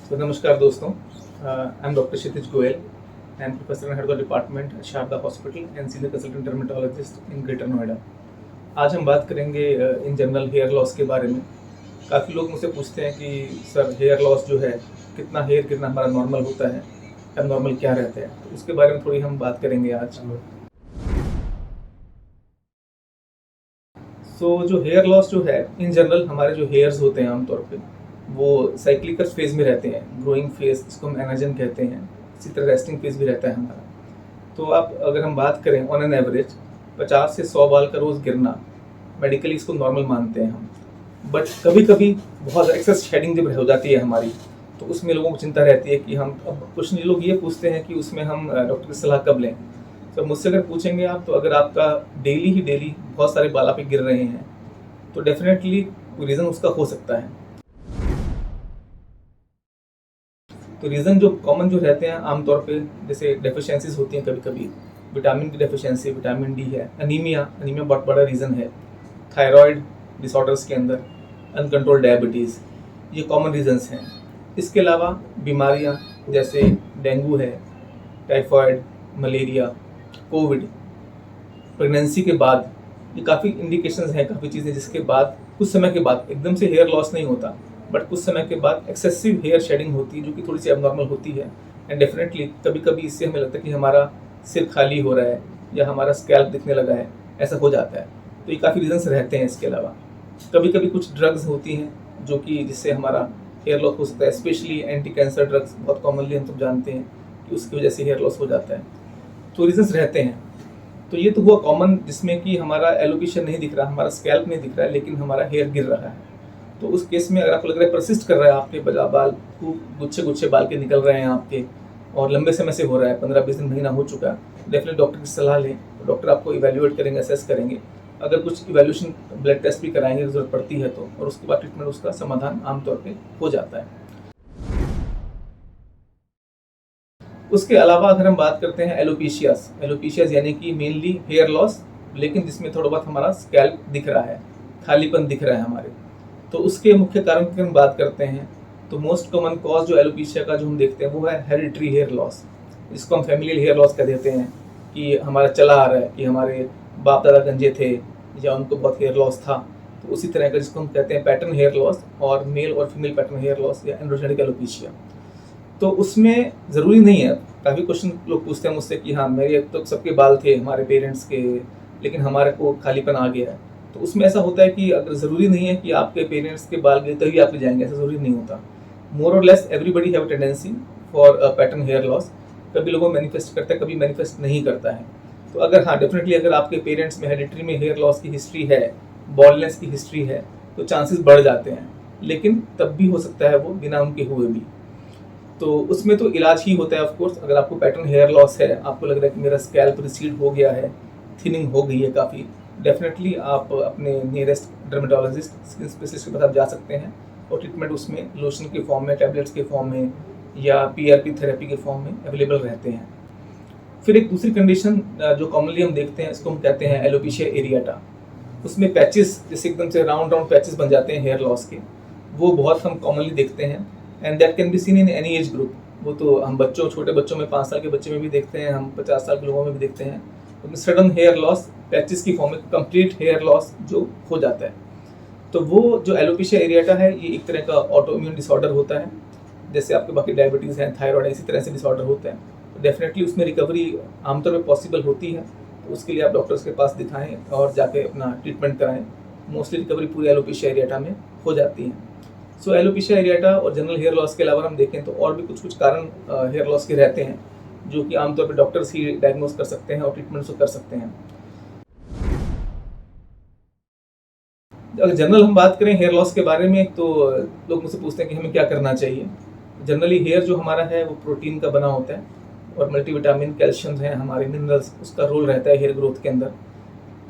तो नमस्कार दोस्तों, I am doctor Kshitij Goyal and professor and head of the department Sharda hospital and senior consultant dermatologist in greater Noida. आज हम बात करेंगे इन जनरल हेयर लॉस के बारे में। काफ़ी लोग मुझसे पूछते हैं कि सर हेयर लॉस जो है कितना हेयर गिरना हमारा नॉर्मल होता है, एबनॉर्मल क्या रहता है, तो उसके बारे में थोड़ी हम बात करेंगे आज। सो जो हेयर लॉस जो है इन जनरल हमारे जो हेयर्स होते हैं आमतौर पे वो साइक्लिकल फेज में रहते हैं। ग्रोइंग फेज इसको हम एनाजन कहते हैं, इसी तरह रेस्टिंग फेज भी रहता है हमारा। तो आप अगर हम बात करें ऑन एन एवरेज 50 से 100 बाल का रोज़ गिरना मेडिकली इसको नॉर्मल मानते हैं हम। बट कभी कभी बहुत एक्सेस शेडिंग जब हो जाती है हमारी, तो उसमें लोगों को चिंता रहती है कि हम, अब कुछ लोग ये पूछते हैं कि उसमें हम डॉक्टर की सलाह कब लें। तो मुझसे अगर पूछेंगे आप, तो अगर आपका डेली बहुत सारे बाल आप पे गिर रहे हैं तो डेफिनेटली कोई रीज़न उसका हो सकता है। तो रीज़न जो कॉमन जो रहते हैं आमतौर पे, जैसे डेफिशिएंसीज होती हैं कभी कभी, विटामिन की डेफिशिएंसी, विटामिन डी है, अनीमिया बहुत बड़ा रीज़न है, थायराइड डिसऑर्डर्स के अंदर, अनकंट्रोल डायबिटीज़, ये कॉमन रीजंस हैं। इसके अलावा बीमारियां जैसे डेंगू है, टाइफाइड, मलेरिया, कोविड, प्रेगनेंसी के बाद, ये काफ़ी इंडिकेशंस हैं, काफ़ी चीज़ें जिसके बाद कुछ समय के बाद एकदम से हेयर लॉस नहीं होता, बट कुछ समय के बाद एक्सेसिव हेयर शेडिंग होती है जो कि थोड़ी सी एबनॉर्मल होती है। एंड डेफिनेटली कभी कभी इससे हमें लगता है कि हमारा सिर खाली हो रहा है या हमारा स्कैल्प दिखने लगा है, ऐसा हो जाता है। तो ये काफ़ी रीजंस रहते हैं। इसके अलावा कभी कभी कुछ ड्रग्स होती हैं जो कि जिससे हमारा हेयर लॉस हो सकता है, स्पेशली एंटी कैंसर ड्रग्स बहुत कॉमनली हम सब जानते हैं कि उसकी वजह से हेयर लॉस हो जाता है। तो रीजंस रहते हैं। तो ये तो हुआ कॉमन, जिसमें कि हमारा एलोपेशिया नहीं दिख रहा, हमारा स्कैल्प नहीं दिख रहा है, लेकिन हमारा हेयर गिर रहा है। तो उस केस में अगर आपको लग रहा है परसिस्ट कर रहा है, आपके बाल खूब गुच्छे गुच्छे बाल के निकल रहे हैं आपके, और लंबे समय से हो रहा है, 15-20 दिन, महीना हो चुका है, डेफिनेटली डॉक्टर की सलाह लें। तो डॉक्टर आपको इवैल्यूएट करेंगे, असेस करेंगे, अगर कुछ इवैल्यूएशन ब्लड टेस्ट भी कराएंगे जरूरत पड़ती है तो, और उसके बाद ट्रीटमेंट उसका समाधान आमतौर पर हो जाता है। उसके अलावा अगर हम बात करते हैं एलोपेशियाज यानी कि मेनली हेयर लॉस, लेकिन जिसमें थोड़ा बहुत हमारा स्कैल्प दिख रहा है, खालीपन दिख रहा है हमारे, तो उसके मुख्य कारण की हम बात करते हैं तो मोस्ट कॉमन कॉज जो एलोपेशिया का जो हम देखते हैं वो है हेरिडिटरी हेयर लॉस, जिसको हम फैमिलियल हेयर लॉस कह देते हैं, कि हमारा चला आ रहा है कि हमारे बाप दादा गंजे थे या उनको बहुत हेयर लॉस था। तो उसी तरह का जिसको हम कहते हैं पैटर्न हेयर लॉस, और मेल और फीमेल पैटर्न हेयर लॉस या एंड्रोजेनिक एलोपेशिया। तो उसमें ज़रूरी नहीं है, काफ़ी क्वेश्चन लोग पूछते हैं मुझसे कि हाँ मेरे तो सबके बाल थे हमारे पेरेंट्स के, लेकिन हमारे को खालीपन आ गया है। तो उसमें ऐसा होता है कि अगर ज़रूरी नहीं है कि आपके पेरेंट्स के बाल गए तभी आप जाएंगे, ऐसा ज़रूरी नहीं होता। मोर और less everybody have tendency for pattern hair loss. कभी लोगों मैनिफेस्ट करता है, कभी मैनिफेस्ट नहीं करता है। तो अगर हाँ डेफिनेटली अगर आपके पेरेंट्स में हेरिडिटरी में हेयर लॉस की हिस्ट्री है, बॉल्डनेस की हिस्ट्री है, तो चांसेस बढ़ जाते हैं, लेकिन तब भी हो सकता है वो बिना उनके हुए भी। तो उसमें तो इलाज ही होता है ऑफ कोर्स। अगर आपको पैटर्न हेयर लॉस है, आपको लग रहा है कि मेरा स्कैल्प रिसीड हो गया है, थिनिंग हो गई है काफ़ी, डेफिनेटली आप अपने नियरेस्ट डर्मेटोलॉजिस्ट, स्किन स्पेशलिस्ट के पास आप जा सकते हैं, और ट्रीटमेंट उसमें लोशन के फॉर्म में, टैबलेट्स के फॉर्म में या पीआरपी थेरेपी के फॉर्म में अवेलेबल रहते हैं। फिर एक दूसरी कंडीशन जो कॉमनली हम देखते हैं, इसको हम कहते हैं एलोपेशिया एरियाटा। उसमें पैचेस, जैसे एकदम से राउंड पैचेस बन जाते हैं हेयर लॉस के, वो बहुत हम कॉमनली देखते हैं, and that can be seen in any age group. वो तो हम बच्चों, छोटे बच्चों में, 5 साल के बच्चे में भी देखते हैं, हम 50 साल के लोगों में भी देखते हैं। उसमें सडन हेयर लॉस पैचेस की फॉर्म में कंप्लीट हेयर लॉस जो हो जाता है। तो वो जो एलोपेशिया एरियाटा है, ये एक तरह का ऑटो इम्यून डिसऑर्डर होता है, जैसे आपके बाकी डायबिटीज़ हैं, थायराइड है, इसी तरह से डिसऑर्डर होते हैं। तो डेफिनेटली उसमें रिकवरी आमतौर पर पॉसिबल होती है। तो उसके लिए आप डॉक्टर्स के पास दिखाएं और जाके अपना ट्रीटमेंट कराएं। मोस्टली रिकवरी पूरी एलोपेशिया एरियाटा में हो जाती है। सो एलोपेशिया एरियाटा और जनरल हेयर लॉस के अलावा हम देखें तो और भी कुछ कारण हेयर लॉस के रहते हैं, जो कि आमतौर पर डॉक्टर्स ही डायग्नोज कर सकते हैं और ट्रीटमेंट कर सकते हैं। अगर जनरल हम बात करें हेयर लॉस के बारे में, तो लोग मुझसे पूछते हैं कि हमें क्या करना चाहिए। जनरली हेयर जो हमारा है वो प्रोटीन का बना होता है, और मल्टीविटामिन, कैल्शियम है, हमारे मिनरल्स, उसका रोल रहता है हेयर ग्रोथ के अंदर।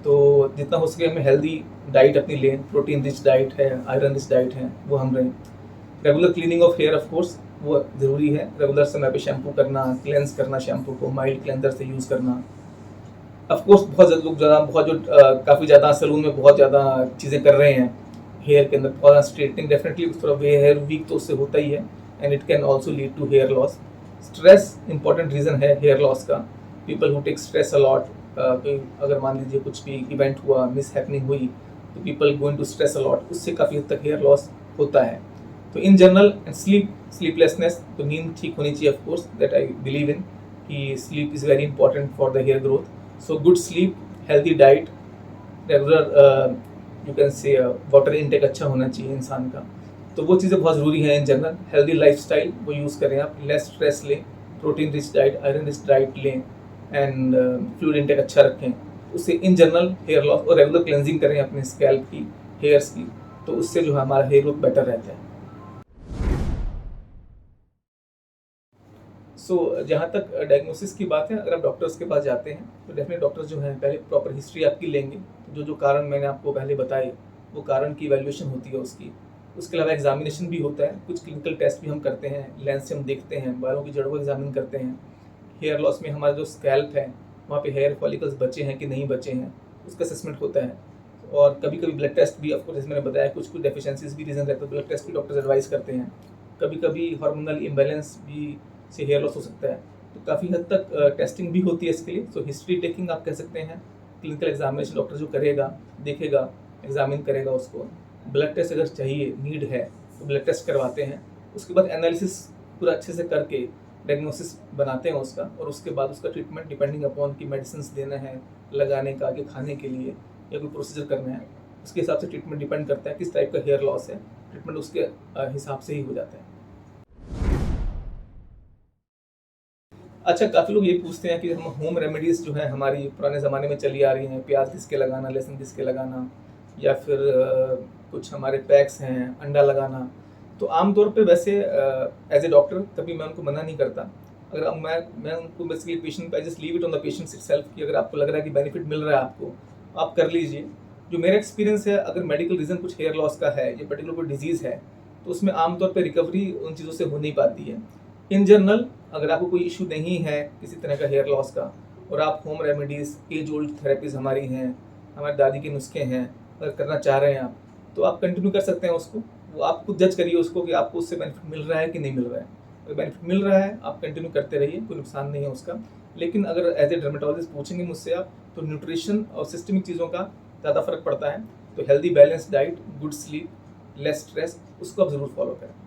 तो जितना हो सके हमें हेल्दी डाइट अपनी लें, प्रोटीन रिच डाइट है, आयरन रिच डाइट है, वो हम लें। Regular cleaning of hair of course वो ज़रूरी है, रेगुलर समय पे शैम्पू करना, क्लेंस करना शैम्पू को, माइल्ड क्लेंजर से यूज़ करना। ऑफ कोर्स बहुत ज़्यादा लोग बहुत जो काफ़ी ज़्यादा सैलून में बहुत ज़्यादा चीज़ें कर रहे हैं हेयर के अंदर, बहुत ज़्यादा स्ट्रेटनिंग, डेफिनेटली थोड़ा हेयर वीक तो उससे होता ही है, and it can also lead to hair loss. Stress important reason है हेयर लॉस का। People who take stress a lot, कोई अगर मान लीजिए कुछ भी इवेंट हुआ, मिस हैपनिंग हुई, तो people going to stress a lot, उससे काफ़ी हद तक हेयर लॉस होता है। तो इन जनरल स्लीपलेसनेस, तो नींद ठीक होनी चाहिए of course, that I believe in कि sleep is very important for the hair growth. So good sleep, healthy diet, regular you can say water intake अच्छा होना चाहिए इंसान का। तो वो चीज़ें बहुत ज़रूरी हैं इन जनरल। हेल्दी लाइफस्टाइल वो यूज़ करें आप, लेस स्ट्रेस लें, protein rich diet, iron rich diet लें, एंड फ्लूइड इनटेक अच्छा रखें। उससे इन जनरल हेयर लॉस, और रेगुलर क्लेंजिंग करें अपने स्कैल्प की, हेयर्स की, तो उससे जो है हमारा हेयर ग्रोथ बेटर रहता है। जहाँ तक डायग्नोसिस की बात है, अगर आप डॉक्टर्स के पास जाते हैं तो डेफिनेट डॉक्टर्स जो हैं पहले प्रॉपर हिस्ट्री आपकी लेंगे। जो कारण मैंने आपको पहले बताए, वो कारण की वैल्यूएशन होती है उसकी। उसके अलावा एग्जामिनेशन भी होता है, कुछ क्लिनिकल टेस्ट भी हम करते हैं, लेंस से हम देखते हैं, बालों की जड़ों को एग्जामिन करते हैं। हेयर लॉस में हमारा जो स्कैल्प है, वहाँ पे हेयर फॉलिकल्स बचे हैं कि नहीं बचे हैं, उसका असेसमेंट होता है। और कभी कभी ब्लड टेस्ट भी, ऑफकोर्स जैसे मैंने बताया, कुछ डेफिशिएंसीज भी रीज़न रहते हैं, ब्लड टेस्ट भी डॉक्टर्स एडवाइस करते हैं। कभी कभी हार्मोनल इम्बैलेंस भी से हेयर लॉस हो सकता है, तो काफ़ी हद तक टेस्टिंग भी होती है इसके लिए। सो हिस्ट्री टेकिंग आप कह सकते हैं, क्लिनिकल एग्जामिनेशन डॉक्टर जो करेगा, देखेगा, एग्जामिन करेगा उसको। ब्लड टेस्ट अगर चाहिए, नीड है, तो ब्लड टेस्ट करवाते हैं। उसके बाद एनालिसिस पूरा अच्छे से करके डायग्नोसिस बनाते हैं उसका, और उसके बाद उसका ट्रीटमेंट डिपेंडिंग अपॉन कि मेडिसिन देना है लगाने का, कि खाने के लिए, या कोई प्रोसीजर करना है, उसके हिसाब से ट्रीटमेंट डिपेंड करता है किस टाइप का हेयर लॉस है, ट्रीटमेंट उसके हिसाब से ही हो जाता है। अच्छा, काफ़ी लोग ये पूछते हैं कि हम होम रेमेडीज़ जो है हमारी पुराने ज़माने में चली आ रही हैं, प्याज घिस के लगाना, लहसुन घिस के लगाना, या फिर कुछ हमारे पैक्स हैं, अंडा लगाना। तो आमतौर पे वैसे एज ए डॉक्टर कभी मैं उनको मना नहीं करता। अगर मैं उनको बेसिकली पेशेंट पे just leave it on the patient itself, कि अगर आपको लग रहा है कि बेनिफिट मिल रहा है आपको, आप कर लीजिए। जो मेरा एक्सपीरियंस है, अगर मेडिकल रीज़न कुछ हेयर लॉस का है या पर्टिकुलर कोई डिजीज़ है, तो उसमें आमतौर पे रिकवरी उन चीज़ों से हो नहीं पाती है। इन जनरल अगर आपको कोई इशू नहीं है किसी तरह का हेयर लॉस का, और आप home remedies, as old therapies हमारी हैं, हमारी दादी के नुस्खे हैं, अगर करना चाह रहे हैं आप, तो आप कंटिन्यू कर सकते हैं उसको। वो आप खुद जज करिए उसको कि आपको उससे बेनिफिट मिल रहा है कि नहीं मिल रहा है। अगर बेनिफिट मिल रहा है, आप कंटिन्यू करते रहिए, कोई नुकसान नहीं है उसका। लेकिन अगर एज ए डर्मेटोलॉजिस्ट पूछेंगे मुझसे आप, तो न्यूट्रिशन और सिस्टमिक चीज़ों का ज़्यादा फ़र्क पड़ता है। तो healthy balance diet, good sleep, less stress, उसको आप ज़रूर फॉलो करें।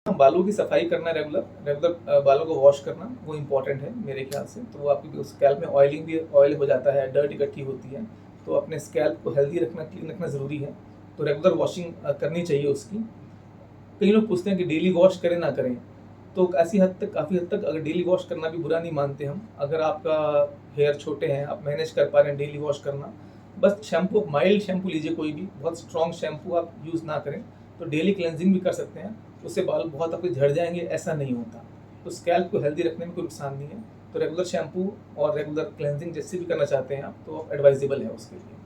बालों की सफाई करना, रेगुलर बालों को वॉश करना, वो इम्पॉर्टेंट है मेरे ख्याल से। तो वो आपकी स्कैल्प में ऑयलिंग भी, ऑयल हो जाता है, डर्ट इकट्ठी होती है, तो अपने स्कैल्प को हेल्दी रखना, क्लीन रखना ज़रूरी है। तो रेगुलर वॉशिंग करनी चाहिए उसकी। कई लोग पूछते हैं कि डेली वॉश करें ना करें, तो ऐसी हद तक, काफ़ी हद तक अगर डेली वॉश करना भी बुरा नहीं मानते हम। अगर आपका हेयर छोटे हैं, आप मैनेज कर पा रहे हैं डेली वॉश करना, बस शैम्पू, माइल्ड शैम्पू लीजिए, कोई भी बहुत स्ट्रॉन्ग शैम्पू आप यूज़ ना करें। तो डेली क्लेंजिंग भी कर सकते हैं, उससे बाल बहुत आपके झड़ जाएंगे, ऐसा नहीं होता। तो स्कैल्प को हेल्दी रखने में कोई नुकसान नहीं है। तो रेगुलर शैम्पू और रेगुलर क्लेंजिंग जैसे भी करना चाहते हैं आप, तो एडवाइजेबल है उसके लिए।